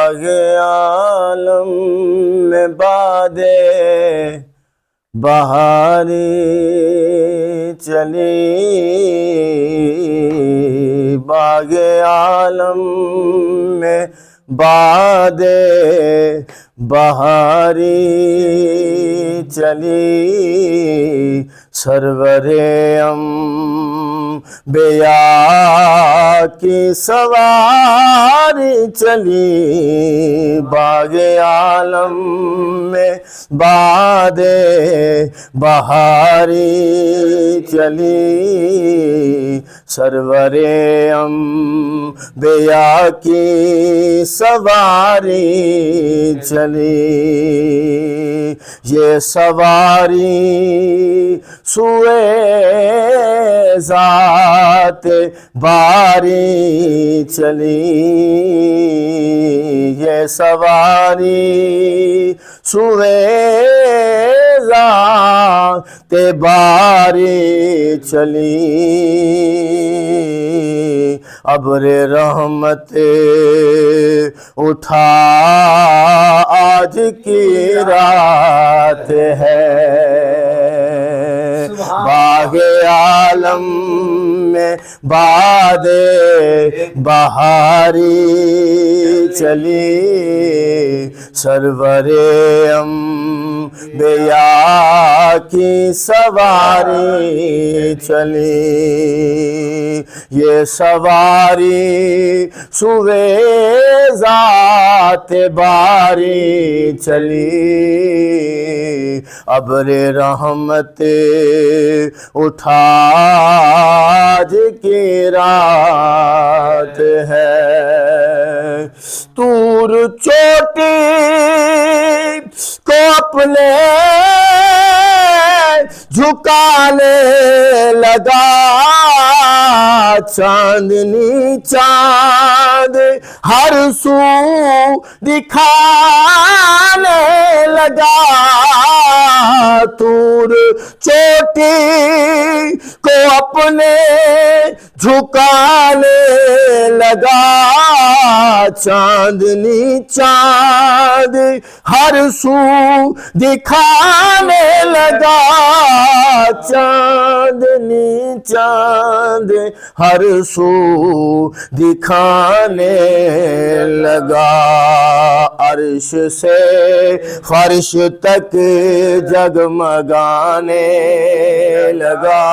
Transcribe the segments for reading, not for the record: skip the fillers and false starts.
باغ عالم میں باد بہاری چلی، باغ عالم میں باد بہاری چلی، سرور انبیاء کی سواری چلی، باغ عالم میں باد بہاری چلی، سرور انبیاء کی سواری چلی، یہ سواری سوئے ذات باری چلی، یہ سواری سوئے ذات باری چلی، ابر رحمت اٹھا آج کی رات ہے، باغ عالم میں باد بہاری چلی، سرور انبیاء کی سواری چلی، یہ سواری سوئے ذات باری چلی، ابر رحمت اٹھا آج کی رات ہے، طور چوٹی کو اپنے جھکانے لگا، چاندنی چاند ہر سو دکھانے لگا، طور چوٹی کو اپنے جھکانے لگا، چاندنی چاند ہر سو دکھانے لگا، چاندنی چاند ہر سو دکھانے لگا، عرش سے فرش تک جگمگانے لگا،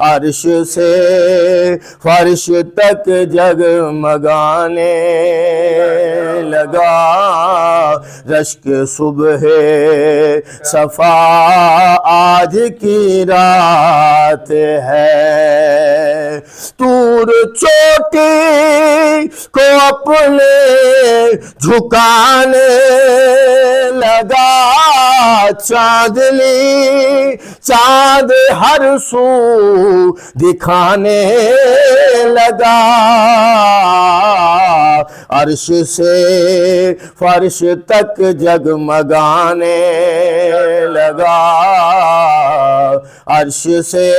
عرش سے فرش تک جگمگانے لگا، رشک صبح صفا آج کی رات ہے، طور چوٹی کو اپنے جھکانے لگا، چاندنی چاند ہر سو دکھانے لگا، عرش سے فرش تک جگمگانے لگا، عرش سے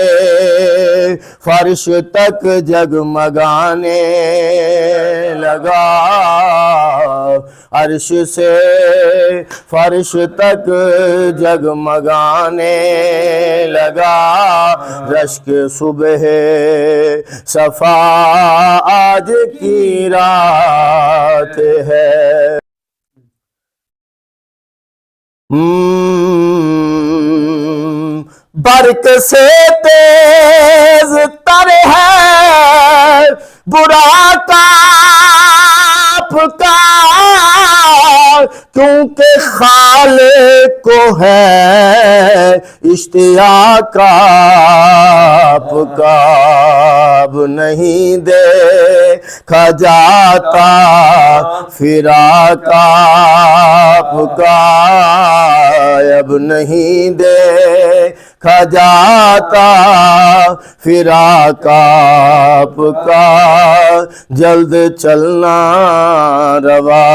فرش تک جگمگانے لگا، عرش سے فرش تک جگمگانے لگا، رشک صبح صفا آج کی رات ہے، برق سے تیز تر ہے برا کاپ کا، کیونکہ خالق کو ہے اشتیاق آپ کا، اب نہیں دیکھا جاتا فراق آپ کا، اب نہیں دیکھا جاتا فراق آپ کا، جلد چلنا روا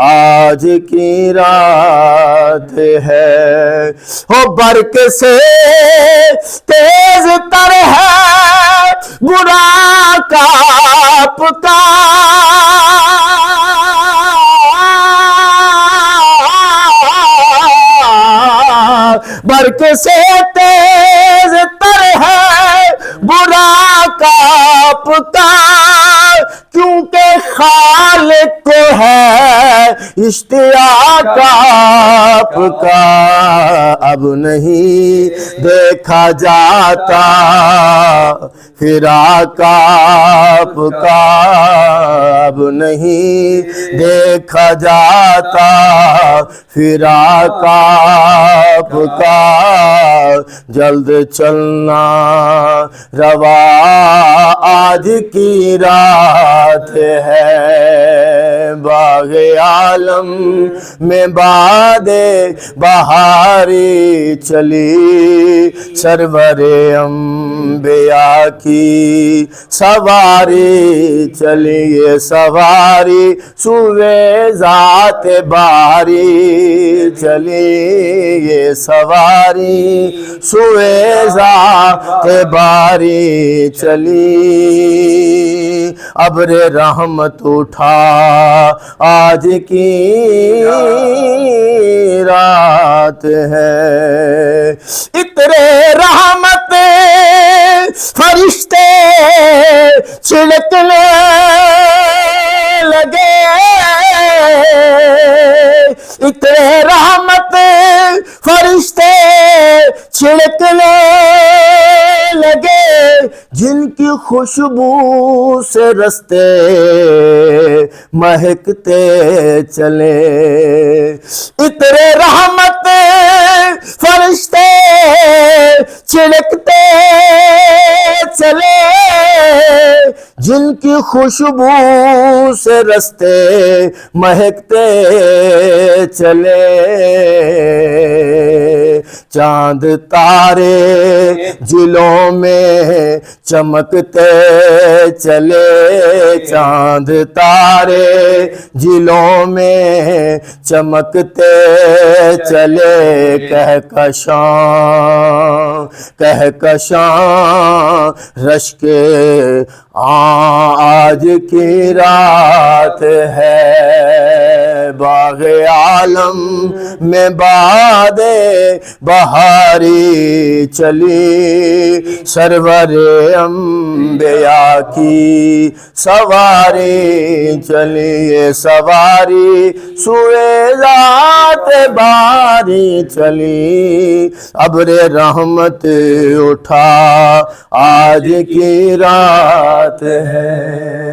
آج کی رات ہے، ہو برق سے تیز تر ہے برا کاپ کا، برق سے تیز تر ہے برا کانپتا، کیونکہ خالق کو ہے اشتیاق آپ کا، اب نہیں دیکھا جاتا فراق آپ کا، اب نہیں دیکھا جاتا فراق آپ کا، جلد چلنا روا آج کی رات ہے، باغ عالم میں باد بہاری چلی، سرور انبیاء کی سواری چلی، یہ سواری سوئے ذات باری چلی، یہ سواری سوئے ذات باری چلی، ابر رحمت اٹھا آج کی رات ہے، اترے رحمت فرشتے چھڑکنے لگے، اترے رحمت فرشتے چھڑکنے لگے، جن کی خوشبو سے رستے مہکتے چلے، اترے رحمت فرشتے چھڑکتے چلے، جن کی خوشبو سے رستے مہکتے چلے، چاند تارے جلوں میں چمکتے چلے، چاند تارے جلوں میں چمکتے چلے، کہکشاں رشک آج کی رات ہے، باغ عالم میں باد بہاری چلی، سرور انبیاء کی سواری چلی، یہ سواری سوئے ذات باری چلی، ابر رحمت اٹھا آج کی رات ہے۔